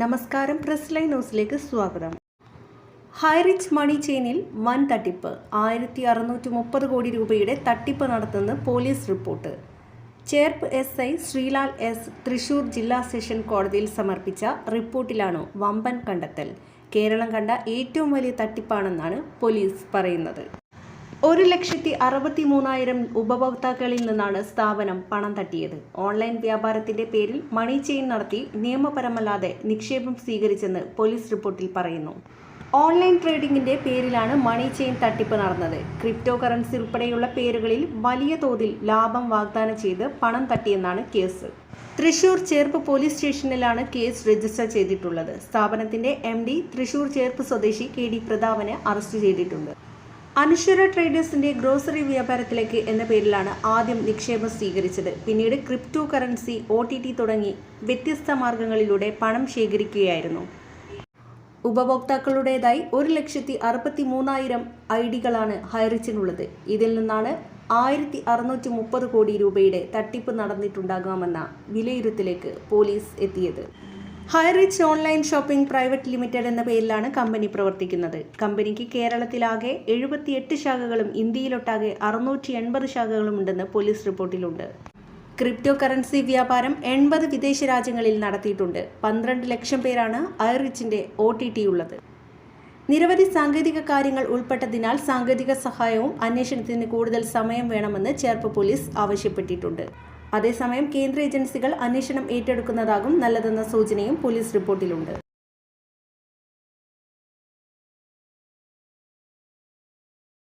നമസ്കാരം, press line ന്യൂസിലേക്ക് സ്വാഗതം. ഹൈറിച്ച് മണി ചെയിനിൽ വൻ തട്ടിപ്പ്. 1630 കോടി രൂപയുടെ തട്ടിപ്പ് നടത്തുന്ന police report. Cherpu SI Sreelal S Thrissur ജില്ലാ സെഷൻ കോടതിയിൽ സമർപ്പിച്ച റിപ്പോർട്ടിലാണ് വമ്പൻ കണ്ടെത്തൽ. കേരളം കണ്ട ഏറ്റവും വലിയ തട്ടിപ്പാണെന്നാണ് പോലീസ് പറയുന്നത്. 1,63,000 ഉപഭോക്താക്കളിൽ നിന്നാണ് സ്ഥാപനം പണം തട്ടിയത്. ഓൺലൈൻ വ്യാപാരത്തിന്റെ പേരിൽ മണി ചെയിൻ നടത്തി നിയമപരമല്ലാതെ നിക്ഷേപം സ്വീകരിച്ചെന്ന് പോലീസ് റിപ്പോർട്ടിൽ പറയുന്നു. ഓൺലൈൻ ട്രേഡിംഗിന്റെ പേരിലാണ് മണി ചെയിൻ തട്ടിപ്പ് നടന്നത്. ക്രിപ്റ്റോ കറൻസി ഉൾപ്പെടെയുള്ള പേരുകളിൽ വലിയ തോതിൽ ലാഭം വാഗ്ദാനം ചെയ്ത് പണം തട്ടിയെന്നാണ് കേസ്. തൃശൂർ ചേർപ്പ് പോലീസ് സ്റ്റേഷനിലാണ് കേസ് രജിസ്റ്റർ ചെയ്തിട്ടുള്ളത്. സ്ഥാപനത്തിന്റെ MD തൃശൂർ ചേർപ്പ് സ്വദേശി KD പ്രതാപനെ അറസ്റ്റ് ചെയ്തിട്ടുണ്ട്. അനശ്വര ട്രേഡേഴ്സിന്റെ ഗ്രോസറി വ്യാപാരത്തിലേക്ക് എന്ന പേരിലാണ് ആദ്യം നിക്ഷേപം സ്വീകരിച്ചത്. പിന്നീട് ക്രിപ്റ്റോ കറൻസി, OTT തുടങ്ങി വ്യത്യസ്ത മാർഗങ്ങളിലൂടെ പണം ശേഖരിക്കുകയായിരുന്നു. ഉപഭോക്താക്കളുടേതായി 1,63,000 IDകളാണ് ഹൈറിച്ചിനുള്ളത്. ഇതിൽ നിന്നാണ് 1630 കോടി രൂപയുടെ തട്ടിപ്പ് നടന്നിട്ടുണ്ടാകാമെന്ന വിലയിരുത്തലേക്ക് പോലീസ് എത്തിയത്. Highrich online shopping private limited എന്ന പേരിലാണ് കമ്പനി പ്രവർത്തിക്കുന്നത്. കമ്പനിക്ക് കേരളത്തിലാകെ 78 ശാഖകളും ഇന്ത്യയിലൊട്ടാകെ 680 ശാഖകളും ഉണ്ടെന്ന് പോലീസ് റിപ്പോർട്ടിലുണ്ട്. ക്രിപ്റ്റോ കറൻസി വ്യാപാരം 80 വിദേശ രാജ്യങ്ങളിൽ നടത്തിയിട്ടുണ്ട്. 12 ലക്ഷം പേരാണ് ഹൈറിച്ചിന്റെ OTT ഉള്ളത്. നിരവധി സാങ്കേതിക കാര്യങ്ങൾ ഉൾപ്പെട്ടതിനാൽ സാങ്കേതിക സഹായവും അന്വേഷണത്തിന് കൂടുതൽ സമയം വേണമെന്ന് ചേർപ്പ് പോലീസ് ആവശ്യപ്പെട്ടിട്ടുണ്ട്. അതേസമയം കേന്ദ്ര ഏജൻസികൾ അന്വേഷണം ഏറ്റെടുക്കുന്നതാകും നല്ലതെന്ന സൂചനയും പോലീസ് റിപ്പോർട്ടിലുണ്ട്.